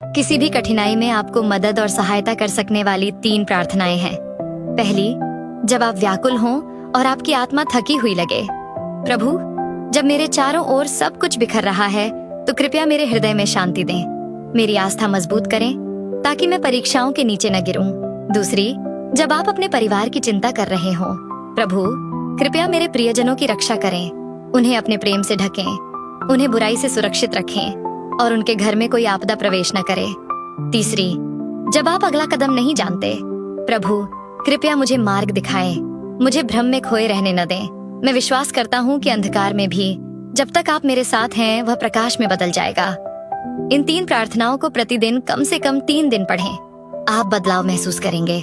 किसी भी कठिनाई में आपको मदद और सहायता कर सकने वाली 3 प्रार्थनाएं हैं। पहली, जब आप व्याकुल हों और आपकी आत्मा थकी हुई लगे। प्रभु, जब मेरे चारों ओर सब कुछ बिखर रहा है तो कृपया मेरे हृदय में शांति दें। मेरी आस्था मजबूत करें ताकि मैं परीक्षाओं के नीचे न गिरूं। दूसरी, जब आप अपने परिवार की चिंता कर रहे हो। प्रभु, कृपया मेरे प्रियजनों की रक्षा करें, उन्हें अपने प्रेम से ढकें, उन्हें बुराई से सुरक्षित रखें और उनके घर में कोई आपदा प्रवेश न करे। तीसरी, जब आप अगला कदम नहीं जानते। प्रभु, कृपया मुझे मार्ग दिखाएं, मुझे भ्रम में खोए रहने न दें। मैं विश्वास करता हूँ कि अंधकार में भी जब तक आप मेरे साथ हैं वह प्रकाश में बदल जाएगा। इन 3 प्रार्थनाओं को प्रतिदिन कम से कम 3 दिन पढ़ें। आप बदलाव महसूस करेंगे।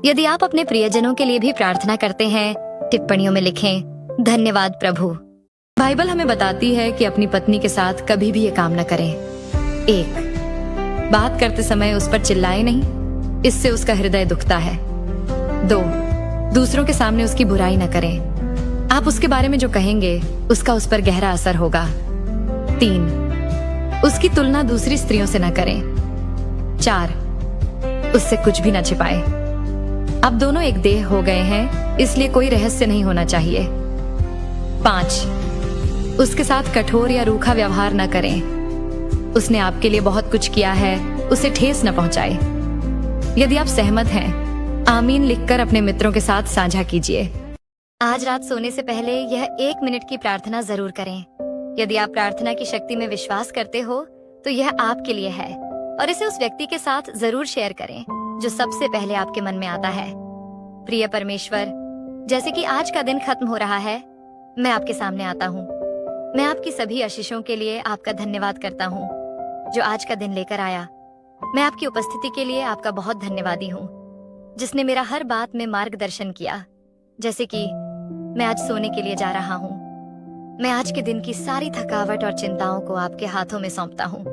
यदि आप अपने प्रियजनों के लिए भी प्रार्थना करते हैं, टिप्पणियों में लिखें, धन्यवाद प्रभु। बाइबल हमें बताती है कि अपनी पत्नी के साथ कभी भी ये काम न करें। 1, बात करते समय उस पर चिल्लाए नहीं, इससे उसका हृदय दुखता है। 2, दूसरों के सामने उसकी बुराई न करें, आप उसके बारे में जो कहेंगे उसका उस पर गहरा असर होगा। 3, उसकी तुलना दूसरी स्त्रियों से न करें। 4, उससे कुछ भी न छिपाए। अब दोनों एक देह हो गए हैं, इसलिए कोई रहस्य नहीं होना चाहिए। 5, उसके साथ कठोर या रूखा व्यवहार न करें, उसने आपके लिए बहुत कुछ किया है, उसे ठेस न पहुंचाए। यदि आप सहमत हैं, आमीन लिखकर अपने मित्रों के साथ साझा कीजिए। आज रात सोने से पहले यह 1 मिनट की प्रार्थना जरूर करें। यदि आप प्रार्थना की शक्ति में विश्वास करते हो तो यह आपके लिए है और इसे उस व्यक्ति के साथ जरूर शेयर करें जो सबसे पहले आपके मन में आता है। प्रिय परमेश्वर, जैसे कि आज का दिन खत्म हो रहा है, मैं आपके सामने आता हूँ। मैं आपकी सभी आशीषों के लिए आपका धन्यवाद करता हूँ जो आज का दिन लेकर आया। मैं आपकी उपस्थिति के लिए आपका बहुत धन्यवादी हूँ जिसने मेरा हर बात में मार्गदर्शन किया। जैसे कि मैं आज सोने के लिए जा रहा हूँ, मैं आज के दिन की सारी थकावट और चिंताओं को आपके हाथों में सौंपता हूँ।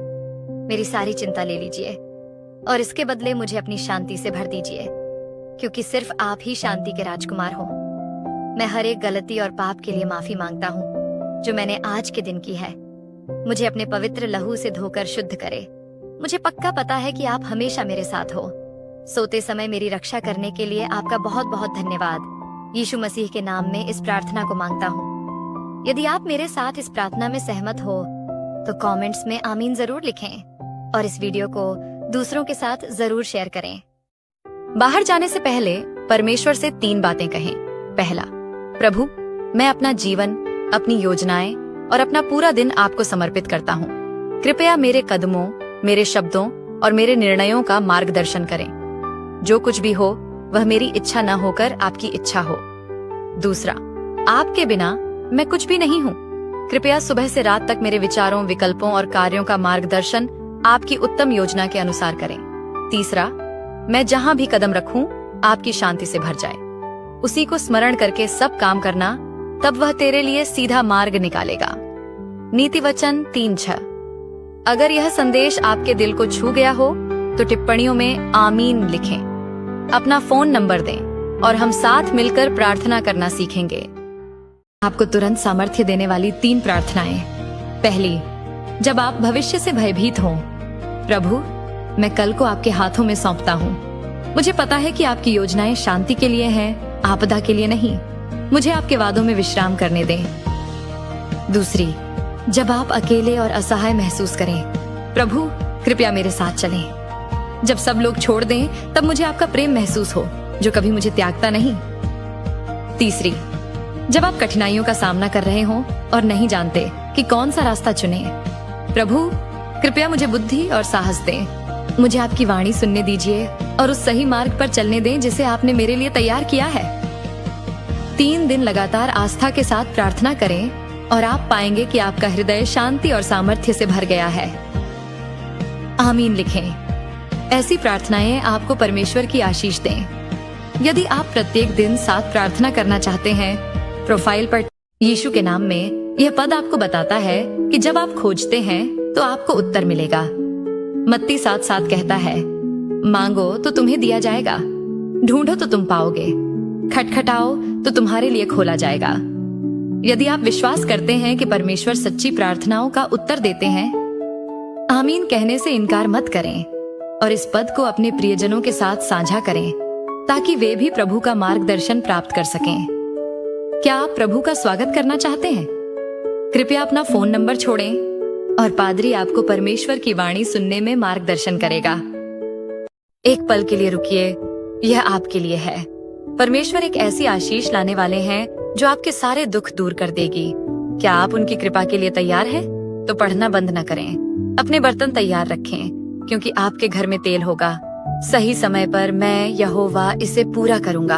मेरी सारी चिंता ले लीजिए और इसके बदले मुझे अपनी शांति से भर दीजिए, क्योंकि सिर्फ आप ही शांति के राजकुमार हो। मैं हर एक गलती और पाप के लिए माफी मांगता हूँ जो मैंने आज के दिन की है। मुझे अपने पवित्र लहू से धोकर शुद्ध करे। मुझे पक्का पता है कि आप हमेशा मेरे साथ हो। सोते समय मेरी रक्षा करने के लिए आपका बहुत बहुत धन्यवाद। यीशु मसीह के नाम में इस प्रार्थना को मांगता हूँ। यदि आप मेरे साथ इस प्रार्थना में सहमत हो तो कमेंट्स में आमीन जरूर लिखें और इस वीडियो को दूसरों के साथ जरूर शेयर करें। बाहर जाने से पहले परमेश्वर से 3 बातें कहें। पहला, प्रभु, मैं अपना जीवन, अपनी योजनाएं और अपना पूरा दिन आपको समर्पित करता हूँ। कृपया मेरे कदमों, मेरे शब्दों और मेरे निर्णयों का मार्गदर्शन करें। जो कुछ भी हो वह मेरी इच्छा न होकर आपकी इच्छा हो। दूसरा, आपके बिना मैं कुछ भी नहीं हूँ। कृपया सुबह से रात तक मेरे विचारों, विकल्पों और कार्यों का मार्गदर्शन आपकी उत्तम योजना के अनुसार करें। तीसरा, मैं जहाँ भी कदम रखूं आपकी शांति से भर जाए। उसी को स्मरण करके सब काम करना, तब वह तेरे लिए सीधा मार्ग निकालेगा। नीति वचन 3:6। अगर यह संदेश आपके दिल को छू गया हो तो टिप्पणियों में आमीन लिखें। अपना फोन नंबर दें और हम साथ मिलकर प्रार्थना करना सीखेंगे। आपको तुरंत सामर्थ्य देने वाली 3 प्रार्थनाएं। पहली, जब आप भविष्य से भयभीत हों। प्रभु, मैं कल को आपके हाथों में सौंपता हूँ। मुझे पता है कि आपकी योजनाएं शांति के लिए हैं, आपदा के लिए नहीं। मुझे आपके वादों में विश्राम करने दें। दूसरी, जब आप अकेले और असहाय महसूस करें। प्रभु, कृपया मेरे साथ चलें। जब सब लोग छोड़ दें तब मुझे आपका प्रेम महसूस हो जो कभी मुझे त्यागता नहीं। तीसरी, जब आप कठिनाइयों का सामना कर रहे हों और नहीं जानते कि कौन सा रास्ता चुने। प्रभु, कृपया मुझे बुद्धि और साहस दें। मुझे आपकी वाणी सुनने दीजिए और उस सही मार्ग पर चलने दें जिसे आपने मेरे लिए तैयार किया है। 3 दिन लगातार आस्था के साथ प्रार्थना करें और आप पाएंगे कि आपका हृदय शांति और सामर्थ्य से भर गया है। आमीन लिखें। ऐसी प्रार्थनाएं आपको परमेश्वर की आशीष दें। यदि आप प्रत्येक दिन साथ प्रार्थना करना चाहते हैं, प्रोफाइल पर यीशु के नाम में यह पद आपको बताता है कि जब आप खोजते हैं तो आपको उत्तर मिलेगा। मत्ती 7:7 कहता है, मांगो तो तुम्हें दिया जाएगा, ढूंढो तो तुम पाओगे, खटखटाओ तो तुम्हारे लिए खोला जाएगा। यदि आप विश्वास करते हैं कि परमेश्वर सच्ची प्रार्थनाओं का उत्तर देते हैं, आमीन कहने से इनकार मत करें। और इस पद को अपने प्रियजनों के साथ साझा करें ताकि वे भी प्रभु का मार्गदर्शन प्राप्त कर सकें। क्या आप प्रभु का स्वागत करना चाहते हैं? कृपया अपना फोन नंबर छोड़ें और पादरी आपको परमेश्वर की वाणी सुनने में मार्गदर्शन करेगा। एक पल के लिए रुकिए, यह आपके लिए है। परमेश्वर एक ऐसी आशीष लाने वाले हैं जो आपके सारे दुख दूर कर देगी। क्या आप उनकी कृपा के लिए तैयार हैं? तो पढ़ना बंद न करें। अपने बर्तन तैयार रखें, क्योंकि आपके घर में तेल होगा। सही समय पर मैं यहोवा इसे पूरा करूंगा।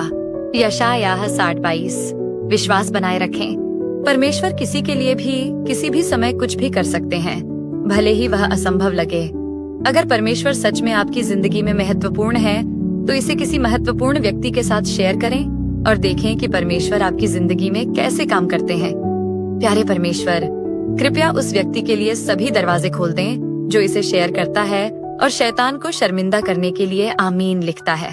यशायाह 60:22। विश्वास बनाए रखें। परमेश्वर किसी के लिए भी किसी भी समय कुछ भी कर सकते हैं, भले ही वह असंभव लगे। अगर परमेश्वर सच में आपकी जिंदगी में महत्वपूर्ण है, तो इसे किसी महत्वपूर्ण व्यक्ति के साथ शेयर करें और देखें कि परमेश्वर आपकी जिंदगी में कैसे काम करते हैं। प्यारे परमेश्वर, कृपया उस व्यक्ति के लिए सभी दरवाजे खोल दें जो इसे शेयर करता है और शैतान को शर्मिंदा करने के लिए आमीन लिखता है।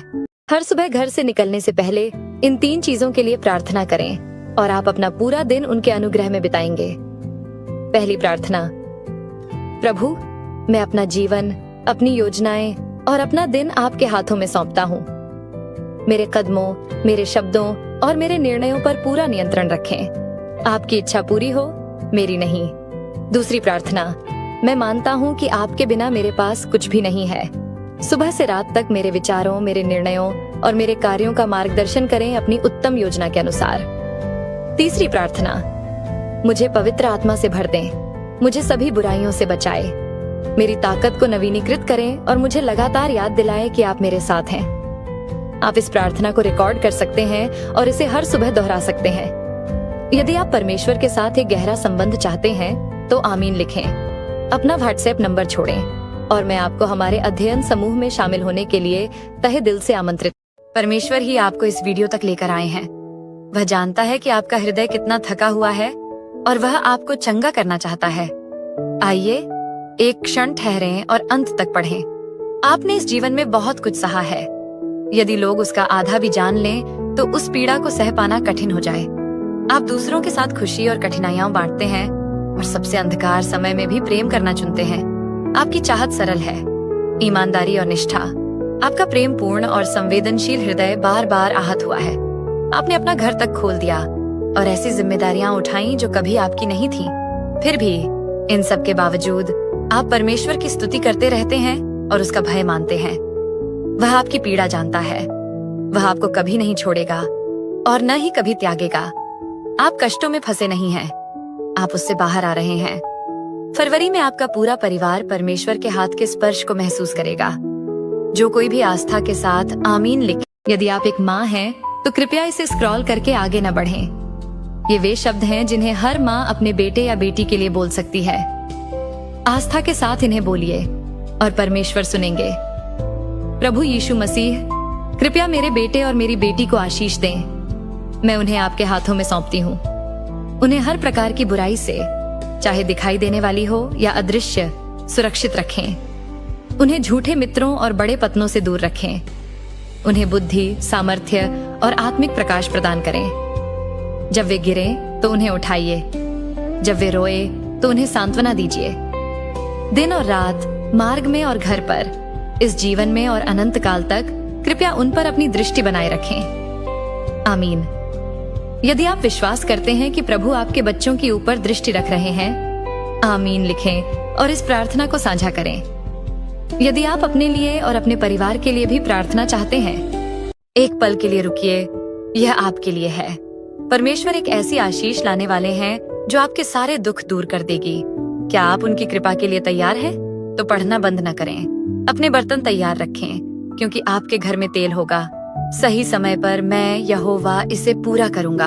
हर सुबह घर से निकलने से पहले इन 3 चीजों के लिए प्रार्थना करें और आप अपना पूरा दिन उनके अनुग्रह में बिताएंगे। पहली प्रार्थना। प्रभु, मैं अपना जीवन, अपनी योजनाएं और अपना दिन आपके हाथों में सौंपता हूँ। मेरे कदमों, मेरे शब्दों और मेरे निर्णयों पर पूरा नियंत्रण रखें। आपकी इच्छा पूरी हो, मेरी नहीं। दूसरी प्रार्थना। मैं मानता हूँ कि आपके बिना मेरे पास कुछ भी नहीं है। सुबह से रात तक मेरे विचारों, मेरे निर्णयों और मेरे कार्यों का मार्गदर्शन करें अपनी उत्तम योजना के अनुसार। तीसरी प्रार्थना। मुझे पवित्र आत्मा से भर दें, मुझे सभी बुराइयों से बचाए, मेरी ताकत को नवीनीकृत करें और मुझे लगातार याद दिलाएं कि आप मेरे साथ हैं। आप इस प्रार्थना को रिकॉर्ड कर सकते हैं और इसे हर सुबह दोहरा सकते हैं। यदि आप परमेश्वर के साथ एक गहरा संबंध चाहते हैं तो आमीन लिखें। अपना व्हाट्सएप नंबर छोड़ें और मैं आपको हमारे अध्ययन समूह में शामिल होने के लिए तहे दिल से आमंत्रित। परमेश्वर ही आपको इस वीडियो तक लेकर आए हैं। वह जानता है कि आपका हृदय कितना थका हुआ है और वह आपको चंगा करना चाहता है। आइए एक क्षण ठहरें और अंत तक पढ़ें। आपने इस जीवन में बहुत कुछ सहा है। यदि लोग उसका आधा भी जान लें तो उस पीड़ा को सह पाना कठिन हो जाए। आप दूसरों के साथ खुशी और कठिनाइयां बांटते हैं और सबसे अंधकार समय में भी प्रेम करना चुनते हैं। आपकी चाहत सरल है, ईमानदारी और निष्ठा। आपका प्रेम पूर्ण और संवेदनशील हृदय बार बार आहत हुआ है। आपने अपना घर तक खोल दिया और ऐसी जिम्मेदारियां उठाई जो कभी आपकी नहीं थी। फिर भी इन सब के बावजूद आप परमेश्वर की स्तुति करते रहते हैं और उसका भय मानते हैं। वह आपकी पीड़ा जानता है। वह आपको कभी नहीं छोड़ेगा और न ही कभी त्यागेगा। आप कष्टों में फंसे नहीं हैं, आप उससे बाहर आ रहे हैं। फरवरी में आपका पूरा परिवार परमेश्वर के हाथ के स्पर्श को महसूस करेगा। जो कोई भी आस्था के साथ आमीन लिखे। यदि आप एक माँ हैं तो कृपया इसे स्क्रॉल करके आगे न बढ़ें। ये वे शब्द हैं जिन्हें हर माँ अपने बेटे या बेटी के लिए बोल सकती है। आस्था के साथ इन्हें बोलिए और परमेश्वर सुनेंगे। प्रभु यीशु मसीह, कृपया मेरे बेटे और मेरी बेटी को आशीष दें। मैं उन्हें आपके हाथों में सौंपती हूँ। उन्हें हर प्रकार की बुराई से, चाहे दिखाई देने वाली हो या अदृश्य, सुरक्षित रखें। उन्हें झूठे मित्रों और बड़े पतनों से दूर रखें। उन्हें बुद्धि, सामर्थ्य और आत्मिक प्रकाश प्रदान करें। जब वे गिरें तो उन्हें उठाइए। जब वे रोए तो उन्हें सांत्वना दीजिए। दिन और रात, मार्ग में और घर पर, इस जीवन में और अनंत काल तक कृपया उन पर अपनी दृष्टि बनाए रखें। आमीन। यदि आप विश्वास करते हैं कि प्रभु आपके बच्चों के ऊपर दृष्टि रख रहे हैं, आमीन लिखें और इस प्रार्थना को साझा करें। यदि आप अपने लिए और अपने परिवार के लिए भी प्रार्थना चाहते हैं, एक पल के लिए रुकिए, यह आपके लिए है। परमेश्वर एक ऐसी आशीष लाने वाले हैं जो आपके सारे दुख दूर कर देगी। क्या आप उनकी कृपा के लिए तैयार हैं? तो पढ़ना बंद न करें। अपने बर्तन तैयार रखें, क्योंकि आपके घर में तेल होगा। सही समय पर मैं यहोवा इसे पूरा करूंगा।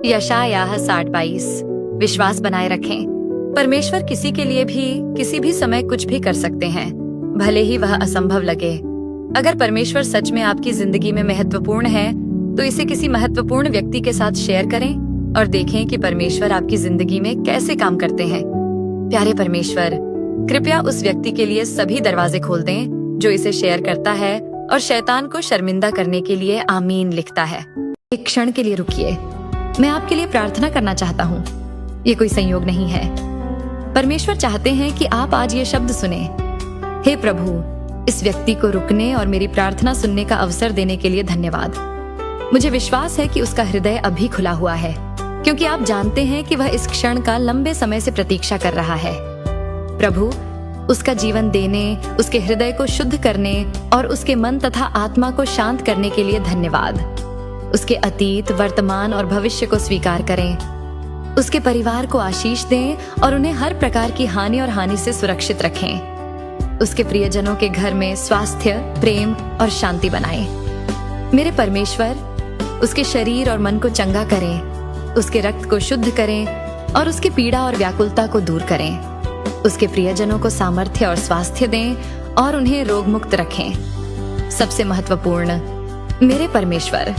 यशायाह 60:22। विश्वास बनाए रखें। परमेश्वर किसी के लिए भी किसी भी समय कुछ भी कर सकते हैं, भले ही वह असंभव लगे। अगर परमेश्वर सच में आपकी जिंदगी में महत्वपूर्ण है, तो इसे किसी महत्वपूर्ण व्यक्ति के साथ शेयर करें और देखें कि परमेश्वर आपकी जिंदगी में कैसे काम करते हैं। प्यारे परमेश्वर, कृपया उस व्यक्ति के लिए सभी दरवाजे खोल दें जो इसे शेयर करता है और शैतान को शर्मिंदा करने के लिए आमीन लिखता है। एक क्षण के लिए रुकिए। मैं आपके लिए प्रार्थना करना चाहता हूँ। ये कोई संयोग नहीं है। परमेश्वर चाहते हैं कि आप आज ये शब्द सुने। हे प्रभु, इस व्यक्ति को रुकने और मेरी प्रार्थना सुनने का अवसर देने के लिए धन्यवाद। मुझे विश्वास है कि उसका हृदय अभी खुला हुआ है, क्योंकि आप जानते हैं कि वह इस क्षण का लंबे समय से प्रतीक्षा कर रहा है। प्रभु, उसका जीवन देने, उसके हृदय को शुद्ध करने और उसके मन तथा आत्मा को शांत करने के लिए धन्यवाद। उसके अतीत, वर्तमान और भविष्य को स्वीकार करें। उसके परिवार को आशीष दें और उन्हें हर प्रकार की हानि और हानि से सुरक्षित रखें। उसके प्रियजनों के घर में स्वास्थ्य, प्रेम और शांति बनाएं। मेरे परमेश्वर, उसके शरीर और मन को चंगा करें, उसके रक्त को शुद्ध करें और उसकी पीड़ा और व्याकुलता को दूर करें। उसके प्रियजनों को सामर्थ्य और स्वास्थ्य दें और उन्हें रोग मुक्त रखें। सबसे महत्वपूर्ण, मेरे परमेश्वर,